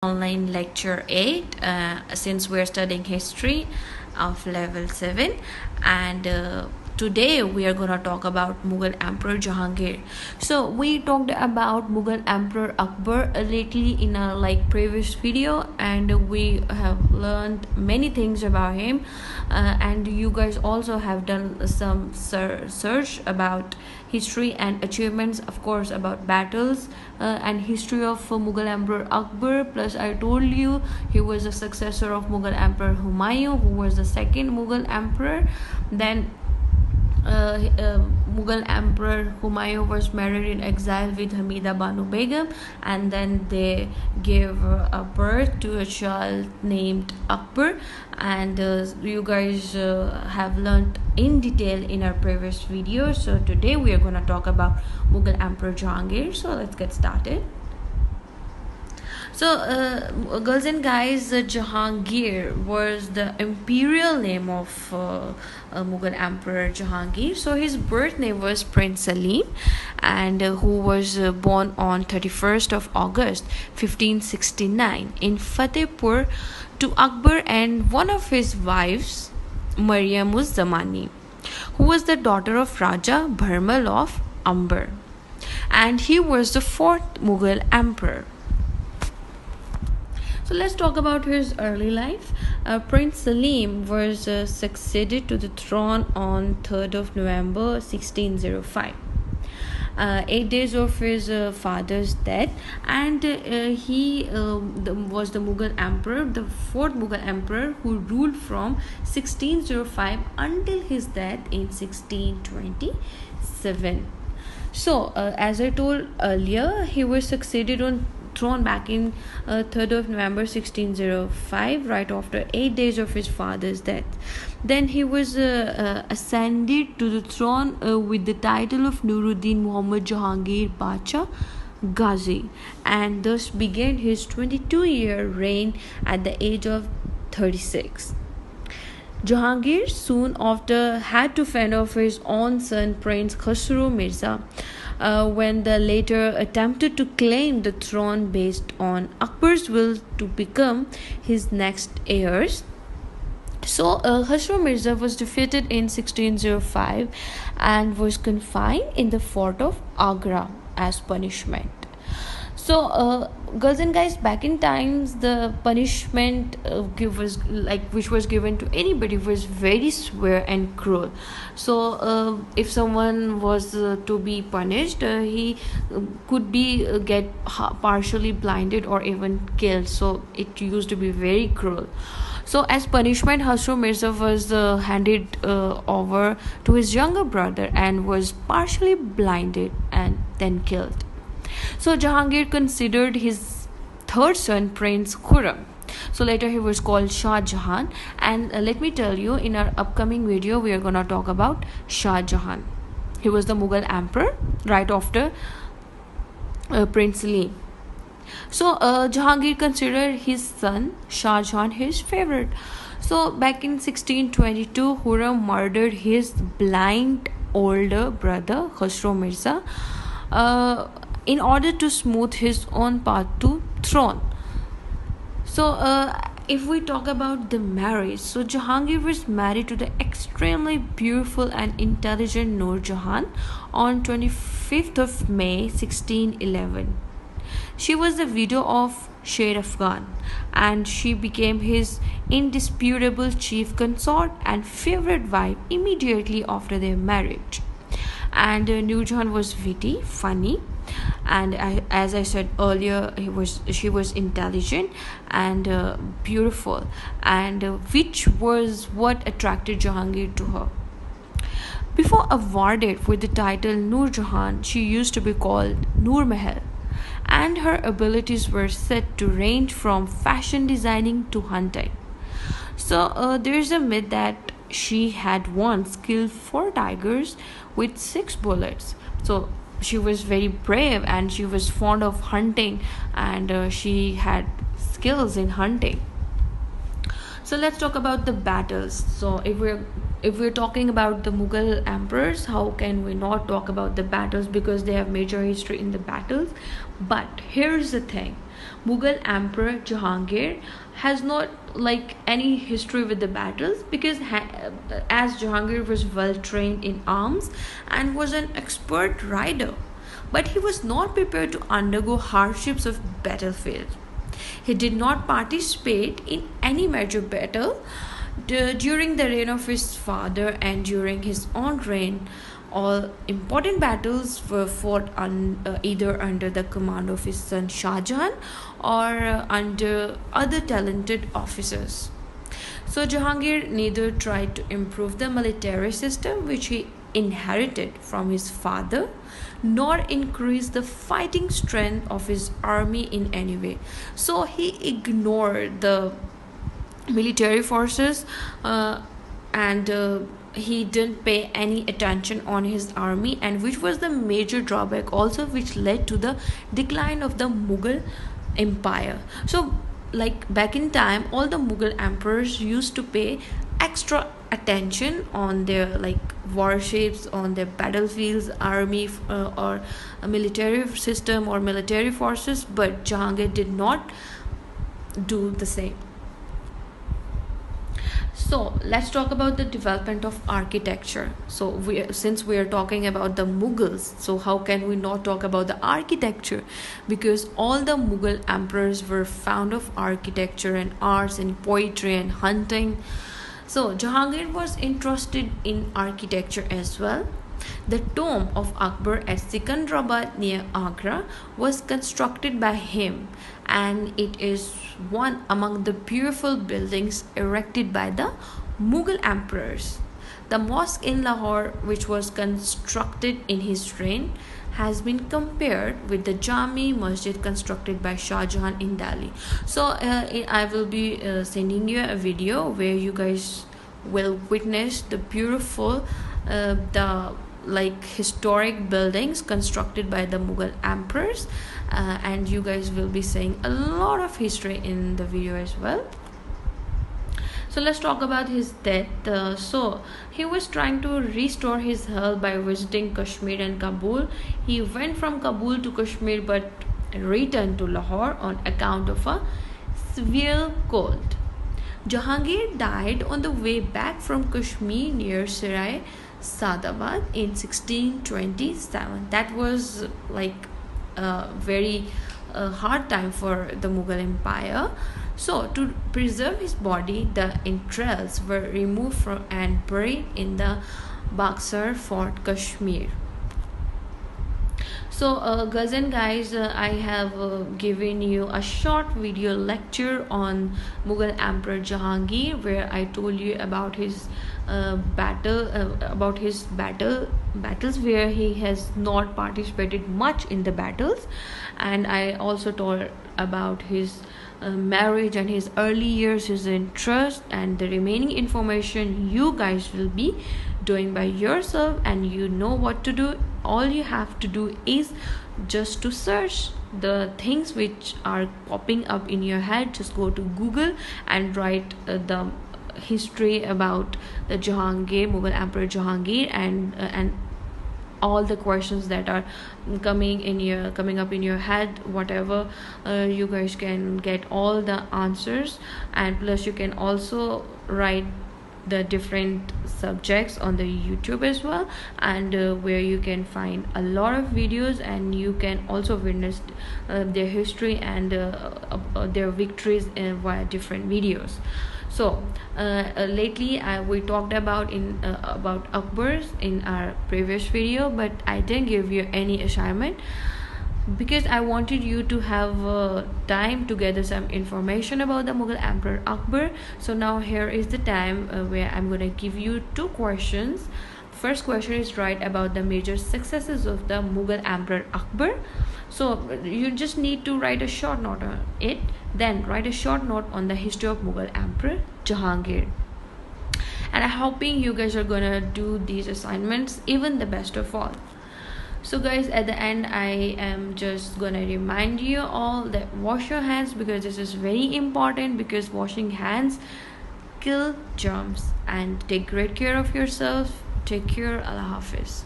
Online lecture 8 since we're studying history of level 7, and today we are going to talk about Mughal Emperor Jahangir. So we talked about Mughal Emperor Akbar lately in a previous video, and we have learned many things about him, and you guys also have done some search about history and achievements, of course, about battles and history of Mughal Emperor Akbar. Plus I told you he was a successor of Mughal Emperor Humayun, who was the second Mughal emperor. Then Mughal Emperor Humayun was married in exile with Hamida Banu Begum, and then they gave a birth to a child named Akbar, and you guys have learned in detail in our previous video. So today we are going to talk about Mughal Emperor Jahangir. So let's get started. So, girls and guys, Jahangir was the imperial name of Mughal Emperor Jahangir. So, his birth name was Prince Salim, and who was born on 31st of August 1569 in Fatehpur to Akbar and one of his wives, Maryam-uz-Zamani, who was the daughter of Raja Bharmal of Amber, and he was the fourth Mughal emperor. So let's talk about his early life. Prince Salim was succeeded to the throne on 3rd of November 1605. 8 days of his father's death, and he was the Mughal emperor, the fourth Mughal emperor, who ruled from 1605 until his death in 1627. So as I told earlier, he was succeeded on throne back in 3rd of November 1605, right after 8 days of his father's death. Then he was ascended to the throne with the title of Nuruddin Muhammad Jahangir Bacha Ghazi, and thus began his 22-year reign at the age of 36. Jahangir soon after had to fend off his own son Prince Khusro Mirza when the latter attempted to claim the throne based on Akbar's will to become his next heirs. So Khusro Mirza was defeated in 1605 and was confined in the fort of Agra as punishment. So, girls and guys, back in times, the punishment which was given to anybody was very severe and cruel. So, if someone was to be punished, he could be get partially blinded or even killed. So, it used to be very cruel. So, as punishment, Khusro Mirza was handed over to his younger brother and was partially blinded and then killed. So Jahangir considered his third son Prince Khurram. So later he was called Shah Jahan, and let me tell you, in our upcoming video we are going to talk about Shah Jahan. He was the Mughal emperor right after Prince Salim. So Jahangir considered his son Shah Jahan his favorite. So back in 1622, Khurram murdered his blind older brother Khusro Mirza in order to smooth his own path to throne. So if we talk about the marriage, so Jahangir was married to the extremely beautiful and intelligent Noor Jahan on 25th of May 1611. She was the widow of Sher Afghan, and she became his indisputable chief consort and favorite wife immediately after their marriage. And Noor Jahan was witty, funny, and as I said earlier, she was intelligent and beautiful, and which was what attracted Jahangir to her. Before awarded with the title Noor Jahan, she used to be called Noor Mahal, and her abilities were said to range from fashion designing to hunting. So there is a myth that she had once killed 4 tigers with 6 bullets. So she was very brave, and she was fond of hunting, and she had skills in hunting. So let's talk about the battles. So if we're if we're talking about the Mughal emperors, how can we not talk about the battles, because they have major history in the battles. But here's the thing, Mughal emperor Jahangir has not like any history with the battles, because as Jahangir was well trained in arms and was an expert rider, but he was not prepared to undergo hardships of battlefield. He did not participate in any major battle during the reign of his father, and during his own reign, all important battles were fought either under the command of his son Shah Jahan or under other talented officers. So Jahangir neither tried to improve the military system which he inherited from his father, nor increase the fighting strength of his army in any way. So he ignored the military forces, and he didn't pay any attention on his army, and which was the major drawback also, which led to the decline of the Mughal empire. So like back in time, all the Mughal emperors used to pay extra attention on their like warships, on their battlefields, army, or a military system or military forces, but Jahangir did not do the same. So let's talk about the development of architecture. So since we are talking about the Mughals, so how can we not talk about the architecture? Because all the Mughal emperors were fond of architecture and arts and poetry and hunting. So Jahangir was interested in architecture as well. The tomb of Akbar at Sikandrabad near Agra was constructed by him, and it is one among the beautiful buildings erected by the Mughal emperors. The mosque in Lahore, which was constructed in his reign, has been compared with the Jami Masjid constructed by Shah Jahan in Delhi. So I will be sending you a video where you guys will witness the beautiful the like historic buildings constructed by the Mughal emperors, and you guys will be seeing a lot of history in the video as well. So let's talk about his death. So he was trying to restore his health by visiting Kashmir and Kabul. He went from Kabul to Kashmir but returned to Lahore on account of a severe cold. Jahangir died on the way back from Kashmir near Sarai Sadabad in 1627. That was like a very hard time for the Mughal Empire. So to preserve his body, the entrails were removed from and buried in the Baksar Fort, Kashmir. So girls and guys, I have given you a short video lecture on Mughal Emperor Jahangir, where I told you about his battles where he has not participated much in the battles, and I also told about his marriage and his early years, his interest, and the remaining information you guys will be doing by yourself, and you know what to do. All you have to do is just to search the things which are popping up in your head. Just go to Google and write the history about the Jahangir, Mughal Emperor Jahangir, and all the questions that are coming up in your head, whatever, you guys can get all the answers. And plus you can also write the different subjects on the YouTube as well, and where you can find a lot of videos, and you can also witness their history and their victories via different videos. So lately we talked about Akbar in our previous video, but I didn't give you any assignment because I wanted you to have time to gather some information about the Mughal Emperor Akbar. So now here is the time where I'm going to give you two questions. First question is write about the major successes of the Mughal Emperor Akbar. So you just need to write a short note on it, then write a short note on the history of Mughal Emperor Jahangir. And I'm hoping you guys are gonna do these assignments even the best of all. So guys, at the end I am just gonna remind you all that wash your hands, because this is very important, because washing hands kill germs, and take great care of yourself. Take care. Allah Hafiz.